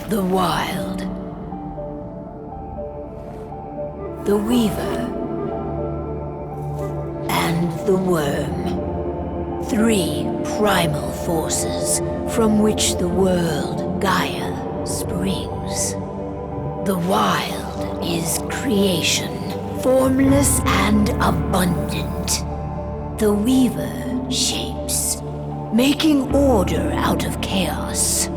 The Wild. The Weaver. And the Worm. 3 primal forces from which the world, Gaia, springs. The Wild is creation, formless and abundant. The Weaver shapes, making order out of chaos.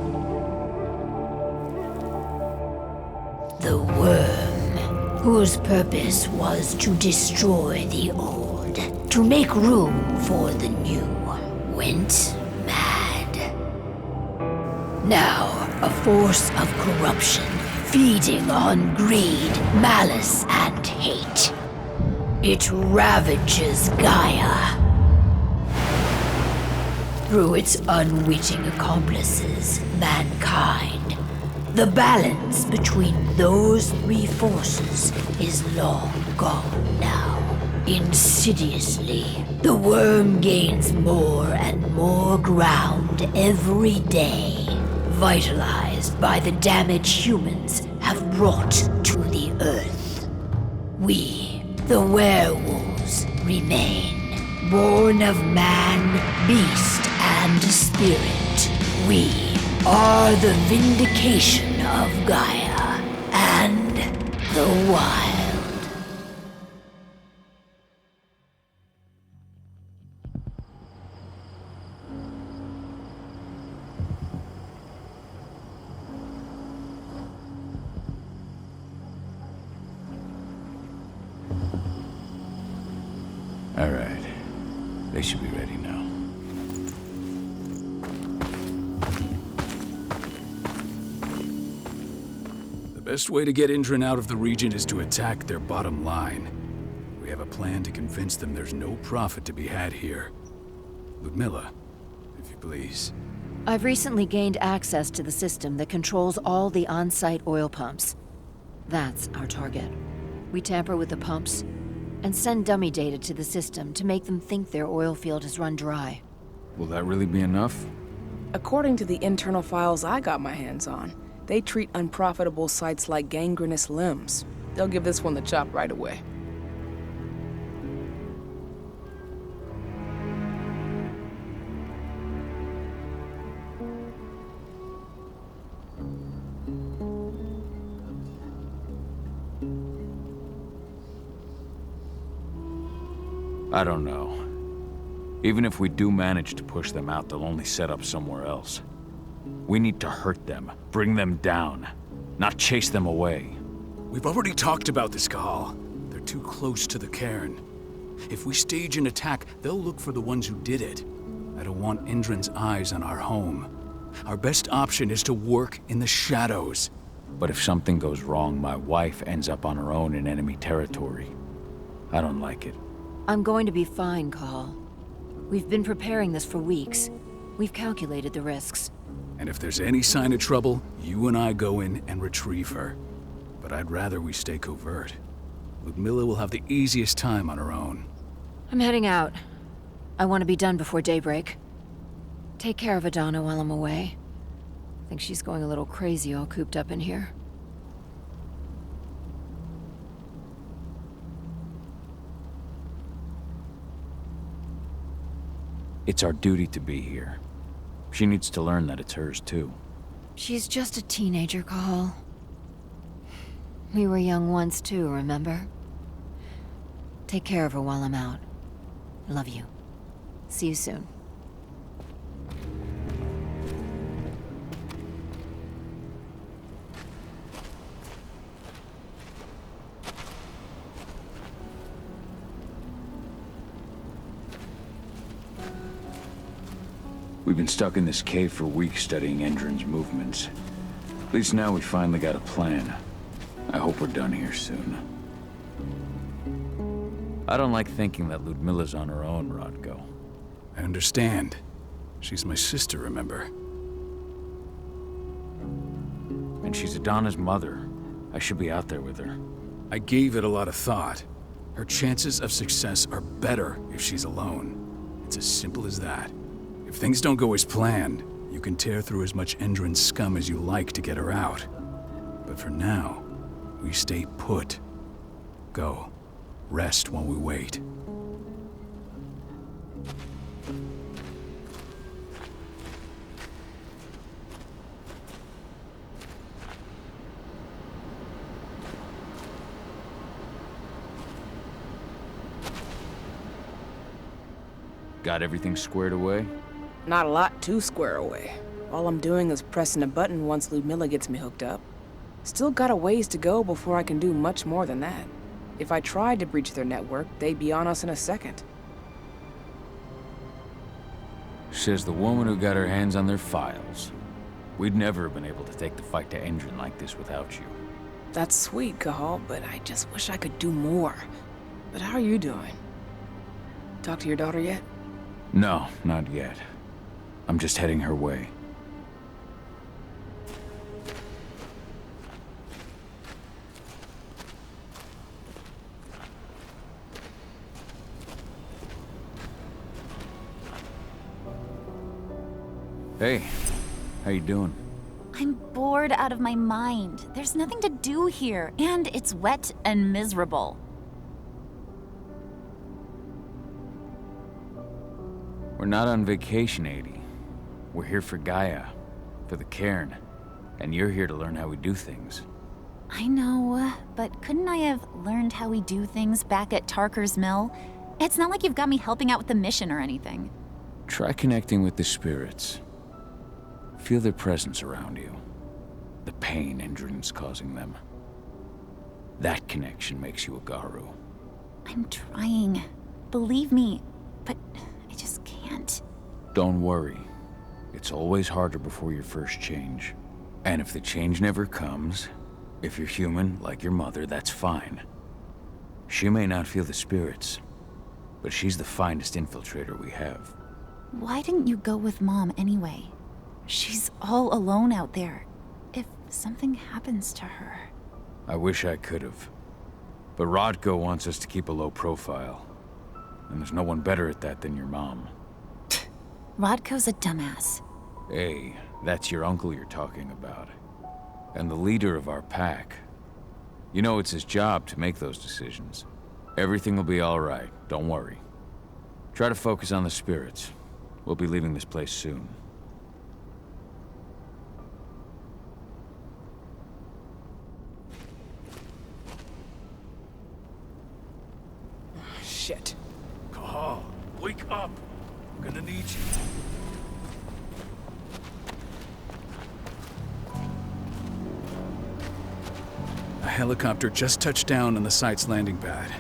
The Worm, whose purpose was to destroy the old, to make room for the new, went mad. Now, a force of corruption, feeding on greed, malice, and hate. It ravages Gaia. Through its unwitting accomplices, mankind. The balance between those 3 forces is long gone now. Insidiously, the Worm gains more and more ground every day, vitalized by the damage humans have brought to the Earth. We, the werewolves, remain, born of man, beast, and spirit. We are the vindication of Gaia and the Wild. All right. They should be ready now. The best way to get Indran out of the region is to attack their bottom line. We have a plan to convince them there's no profit to be had here. Ludmilla, if you please. I've recently gained access to the system that controls all the on-site oil pumps. That's our target. We tamper with the pumps and send dummy data to the system to make them think their oil field has run dry. Will that really be enough? According to the internal files I got my hands on, they treat unprofitable sites like gangrenous limbs. They'll give this one the chop right away. I don't know. Even if we do manage to push them out, they'll only set up somewhere else. We need to hurt them, bring them down, not chase them away. We've already talked about this, Cahal. They're too close to the cairn. If we stage an attack, they'll look for the ones who did it. I don't want Indran's eyes on our home. Our best option is to work in the shadows. But if something goes wrong, my wife ends up on her own in enemy territory. I don't like it. I'm going to be fine, Cahal. We've been preparing this for weeks. We've calculated the risks. And if there's any sign of trouble, you and I go in and retrieve her. But I'd rather we stay covert. Ludmilla will have the easiest time on her own. I'm heading out. I want to be done before daybreak. Take care of Adana while I'm away. I think she's going a little crazy all cooped up in here. It's our duty to be here. She needs to learn that it's hers too. She's just a teenager, Cahal. We were young once too, remember? Take care of her while I'm out. Love you. See you soon. We've been stuck in this cave for weeks studying Endrin's movements. At least now we finally got a plan. I hope we're done here soon. I don't like thinking that Ludmilla's on her own, Rodko. I understand. She's my sister, remember? And she's Adana's mother. I should be out there with her. I gave it a lot of thought. Her chances of success are better if she's alone. It's as simple as that. If things don't go as planned, you can tear through as much Endrin scum as you like to get her out. But for now, we stay put. Go. Rest while we wait. Got everything squared away? Not a lot to square away. All I'm doing is pressing a button once Ludmilla gets me hooked up. Still got a ways to go before I can do much more than that. If I tried to breach their network, they'd be on us in a second. Says the woman who got her hands on their files. We'd never have been able to take the fight to Endrin like this without you. That's sweet, Cahal, but I just wish I could do more. But how are you doing? Talk to your daughter yet? No, not yet. I'm just heading her way. Hey, how you doing? I'm bored out of my mind. There's nothing to do here, and it's wet and miserable. We're not on vacation, Adie. We're here for Gaia, for the cairn, and you're here to learn how we do things. I know, but couldn't I have learned how we do things back at Tarker's Mill? It's not like you've got me helping out with the mission or anything. Try connecting with the spirits. Feel their presence around you. The pain Endrin's causing them. That connection makes you a Garu. I'm trying. Believe me, but I just can't. Don't worry. It's always harder before your first change. And if the change never comes, if you're human, like your mother, that's fine. She may not feel the spirits, but she's the finest infiltrator we have. Why didn't you go with Mom anyway? She's all alone out there. If something happens to her... I wish I could have. But Rodko wants us to keep a low profile. And there's no one better at that than your mom. Rodko's a dumbass. Hey, that's your uncle you're talking about. And the leader of our pack. You know it's his job to make those decisions. Everything will be all right, don't worry. Try to focus on the spirits. We'll be leaving this place soon. Shit. Mahal, wake up! I'm gonna need you. A helicopter just touched down on the site's landing pad.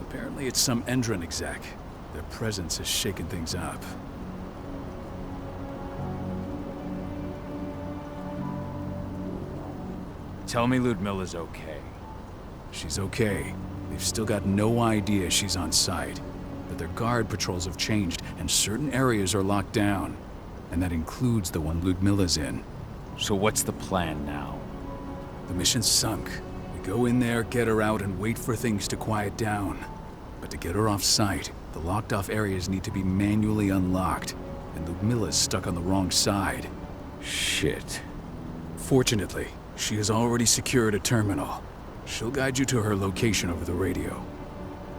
Apparently it's some Endron exec. Their presence has shaken things up. Tell me Ludmilla's okay. She's okay. They've still got no idea she's on site. But their guard patrols have changed, and certain areas are locked down. And that includes the one Ludmilla's in. So what's the plan now? The mission's sunk. We go in there, get her out, and wait for things to quiet down. But to get her off site, the locked-off areas need to be manually unlocked. And Ludmilla's stuck on the wrong side. Shit. Fortunately, she has already secured a terminal. She'll guide you to her location over the radio.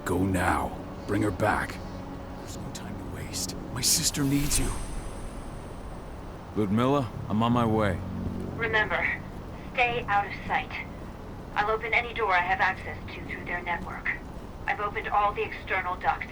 Go now. Bring her back. There's no time to waste. My sister needs you. Ludmilla, I'm on my way. Remember, stay out of sight. I'll open any door I have access to through their network. I've opened all the external ducts.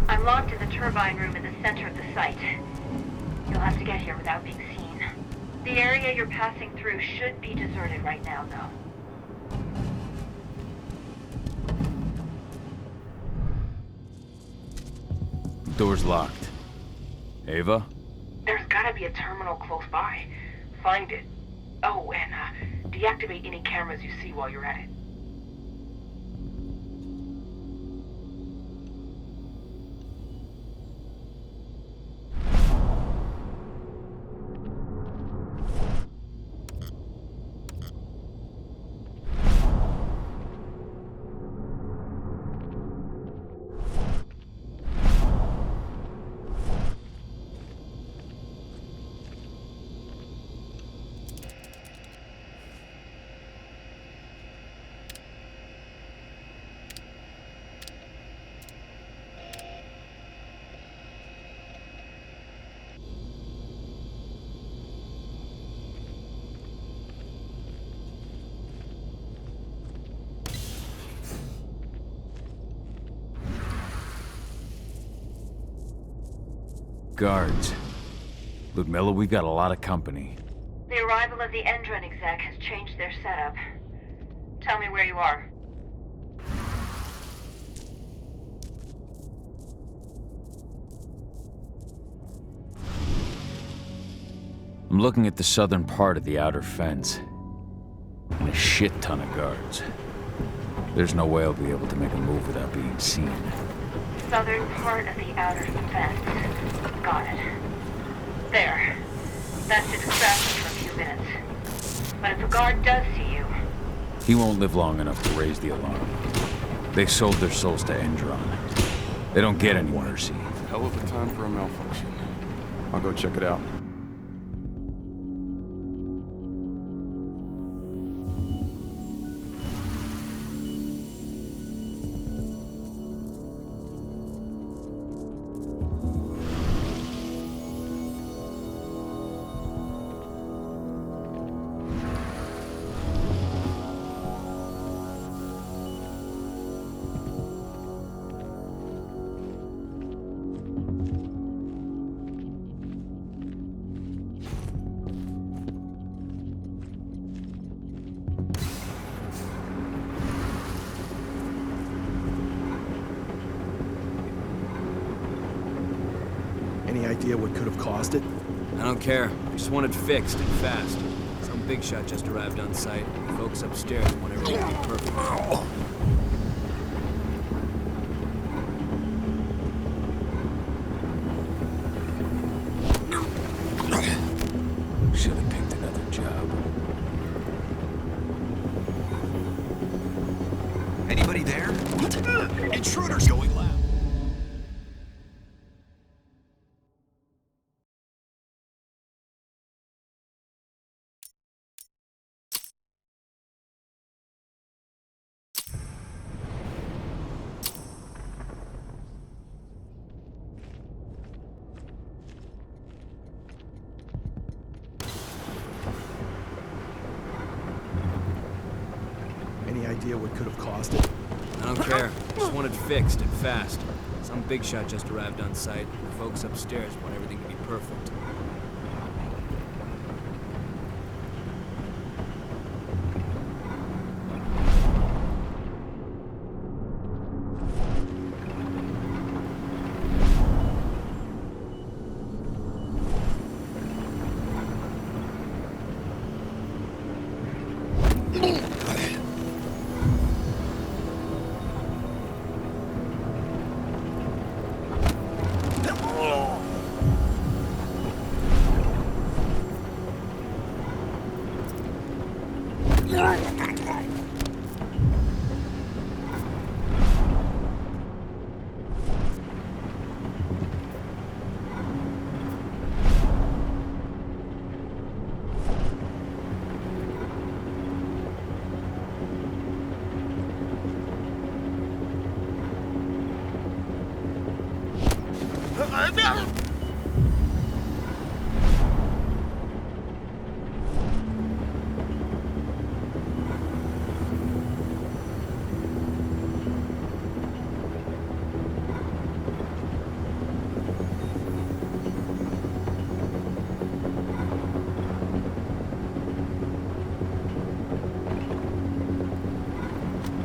I'm locked in the turbine room in the center of the site. You'll have to get here without being seen. The area you're passing through should be deserted right now, though. Door's locked. Ava? There's gotta be a terminal close by. Find it. Oh, and deactivate any cameras you see while you're at it. Guards. Ludmilla, we've got a lot of company. The arrival of the Endron exec has changed their setup. Tell me where you are. I'm looking at the southern part of the outer fence. And a shit ton of guards. There's no way I'll be able to make a move without being seen. Southern part of the outer fence. Got it. There. That should distract you for a few minutes. But if a guard does see you... He won't live long enough to raise the alarm. They sold their souls to Endron. They don't get any mercy. Hell of a time for a malfunction. I'll go check it out. Any idea what could have caused it? I don't care. I just want it fixed and fast. Some big shot just arrived on site. The folks upstairs want everything to be perfect. Should have picked another idea what could have caused it? I don't care. Just want it fixed and fast. Some big shot just arrived on site. The folks upstairs want everything to be perfect.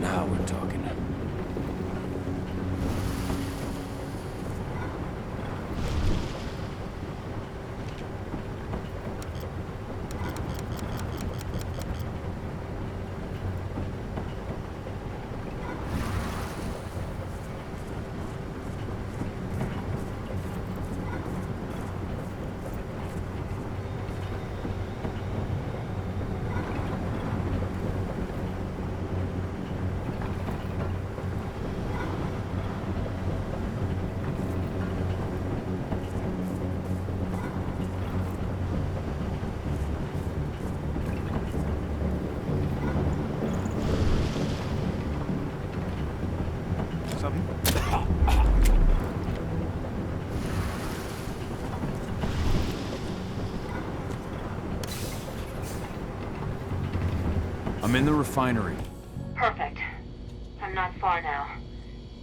Now we're talking. I'm in the refinery. Perfect. I'm not far now.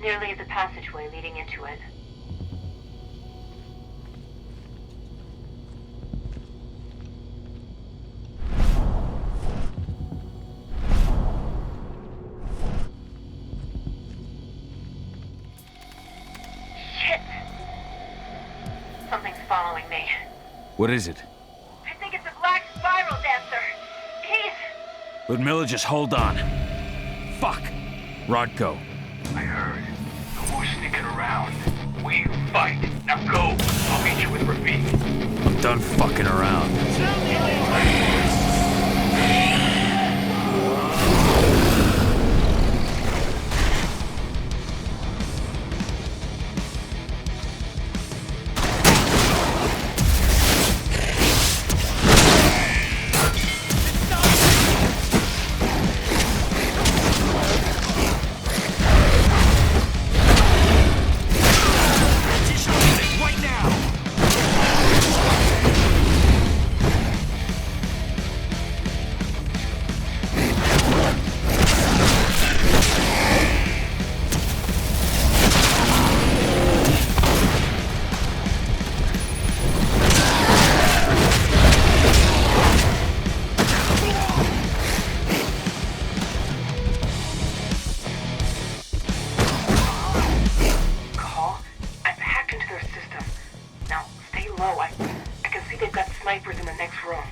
Nearly at the passageway leading into it. Shit! Something's following me. What is it? I think it's a black spiral dancer. He's... Ludmilla, just hold on. Fuck! Rodko. I heard. No more sneaking around. We fight. Now go. I'll meet you with Rafik. I'm done fucking around. snipers in the next room.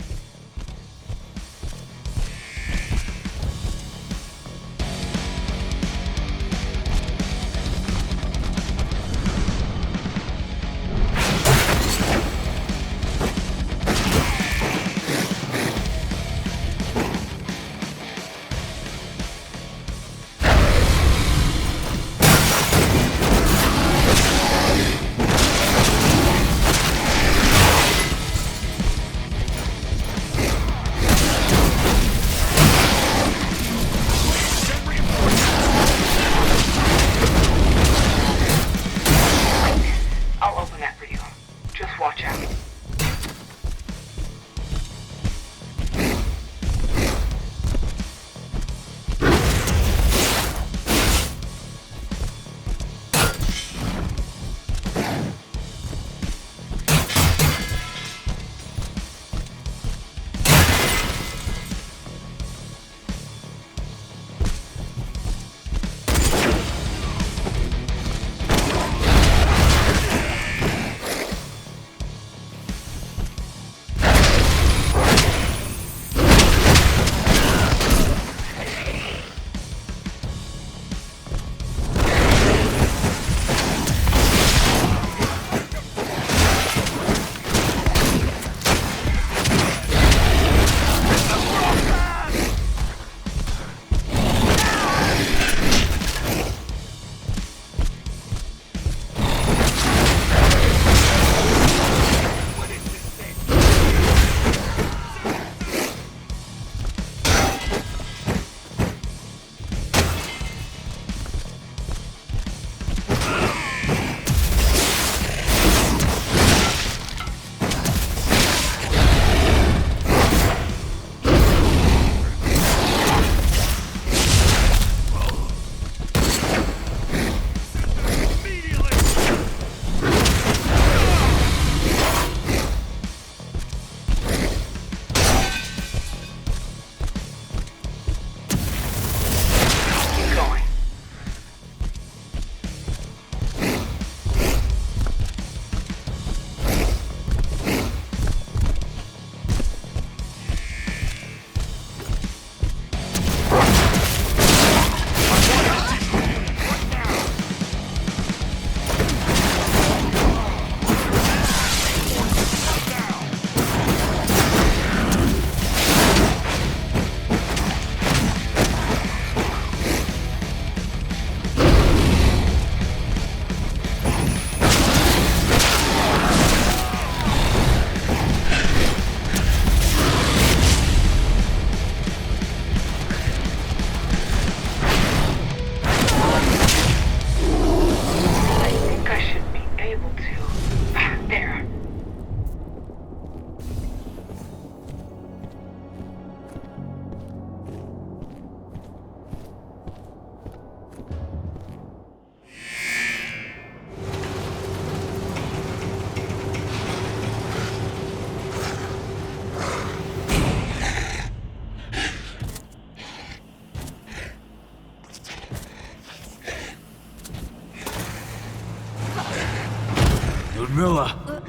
Ludmilla!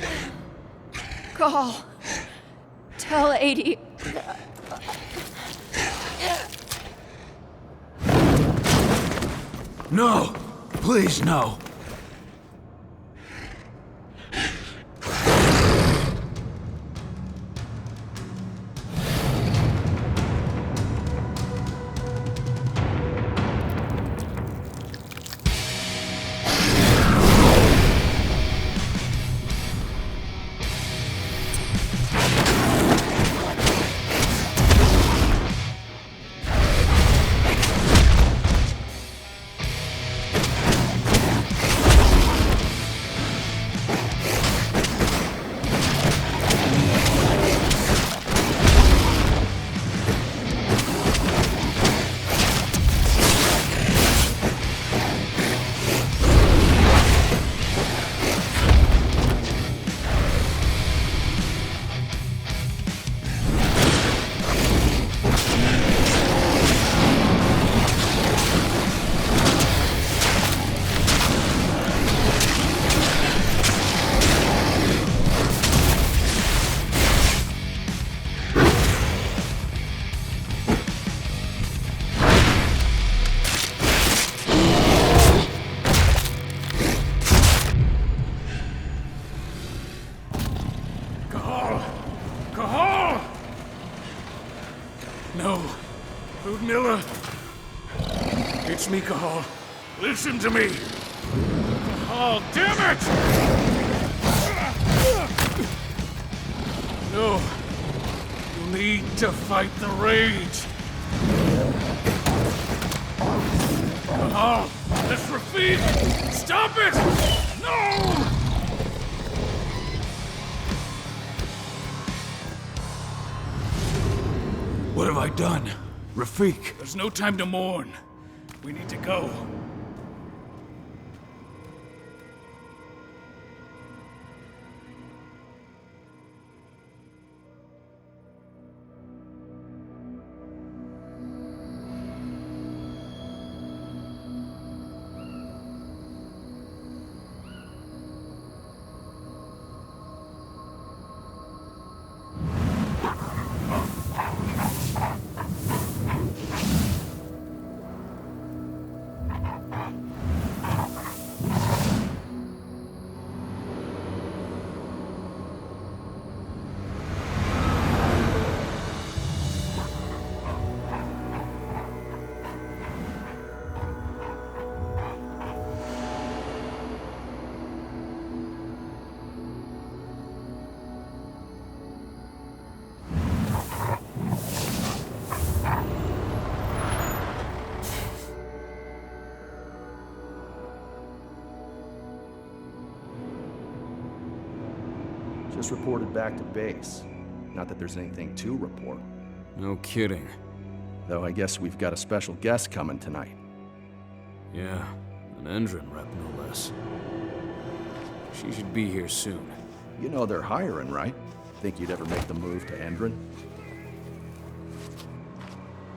Call. Tell 80. No! Please, no! No. Ludmilla. It's me, Cahal. Listen to me. Cahal, damn it! No. You need to fight the rage. Cahal, that's Rafik! Stop it! No! What have I done? Rafik! There's no time to mourn. We need to go. Just reported back to base. Not that there's anything to report. No kidding. Though I guess we've got a special guest coming tonight. Yeah, an Endron rep, no less. She should be here soon. You know they're hiring, right? Think you'd ever make the move to Endron?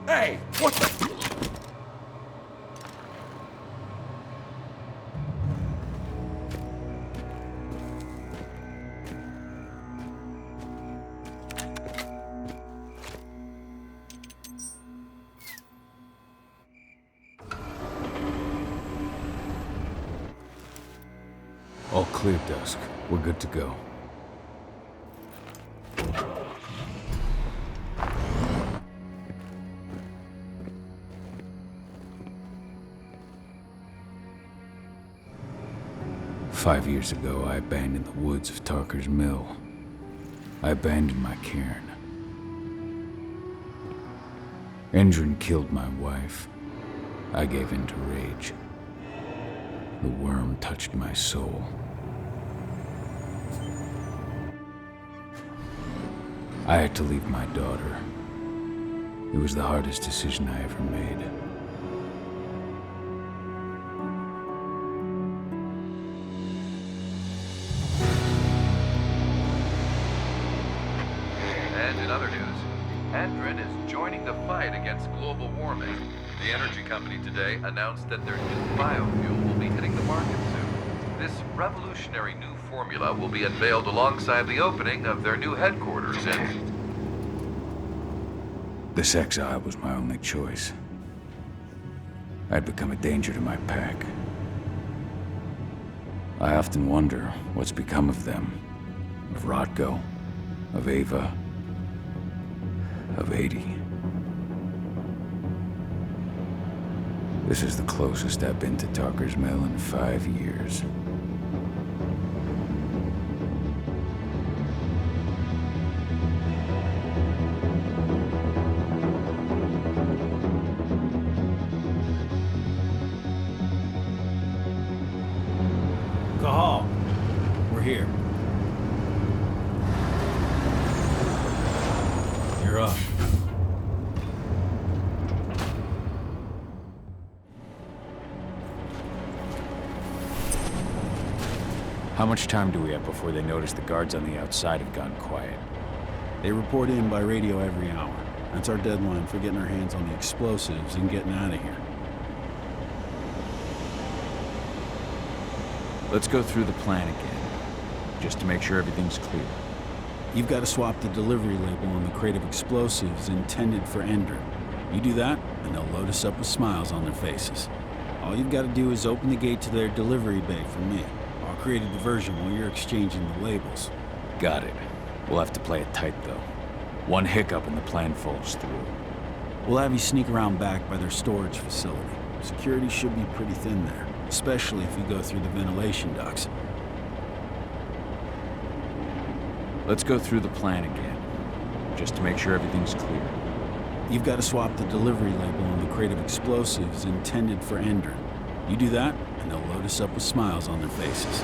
Hey! What the... All clear, Dusk. We're good to go. Five years ago, I abandoned the woods of Tarker's Mill. I abandoned my cairn. Endron killed my wife. I gave in to rage. The worm touched my soul. I had to leave my daughter. It was the hardest decision I ever made. And in other news, Endron is joining the fight against global warming. The energy company today announced that their new biofuel will be hitting the market soon. This revolutionary new formula will be unveiled alongside the opening of their new headquarters in... This exile was my only choice. I'd become a danger to my pack. I often wonder what's become of them. Of Rodko, of Ava, of 80. This is the closest I've been to Talker's Mill in 5 years. Cahal, we're here. You're up. How much time do we have before they notice the guards on the outside have gone quiet? They report in by radio every hour. That's our deadline for getting our hands on the explosives and getting out of here. Let's go through the plan again, just to make sure everything's clear. You've got to swap the delivery label on the crate of explosives intended for Endrin. You do that, and they'll load us up with smiles on their faces. All you've got to do is open the gate to their delivery bay for me. I'll create a diversion while you're exchanging the labels. Got it. We'll have to play it tight, though. One hiccup and the plan falls through. We'll have you sneak around back by their storage facility. Security should be pretty thin there, especially if you go through the ventilation ducts. Let's go through the plan again, just to make sure everything's clear. You've got to swap the delivery label on the crate of explosives intended for Endrin. You do that, and they'll load us up with smiles on their faces.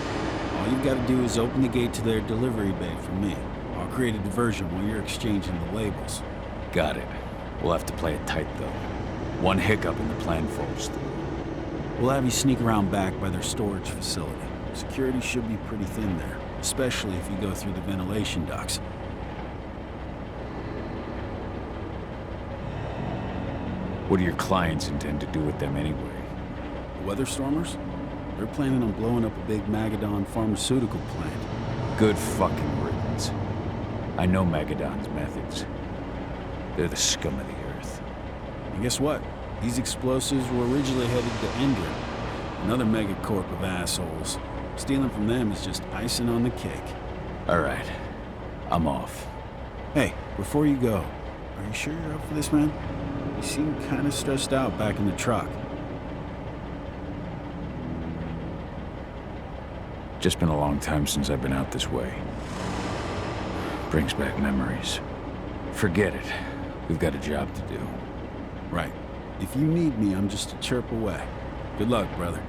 All you've got to do is open the gate to their delivery bay for me. I'll create a diversion while you're exchanging the labels. Got it. We'll have to play it tight, though. One hiccup and the plan falls through. We'll have you sneak around back by their storage facility. Security should be pretty thin there, especially if you go through the ventilation ducts. What do your clients intend to do with them anyway? The Weatherstormers? They're planning on blowing up a big Magadon pharmaceutical plant. Good fucking riddance. I know Magadon's methods. They're the scum of the earth. And guess what? These explosives were originally headed to Endrin, another megacorp of assholes. Stealing from them is just icing on the cake. All right. I'm off. Hey, before you go, are you sure you're up for this, man? You seem kind of stressed out back in the truck. Just been a long time since I've been out this way. Brings back memories. Forget it. We've got a job to do. Right. If you need me, I'm just a chirp away. Good luck, brother.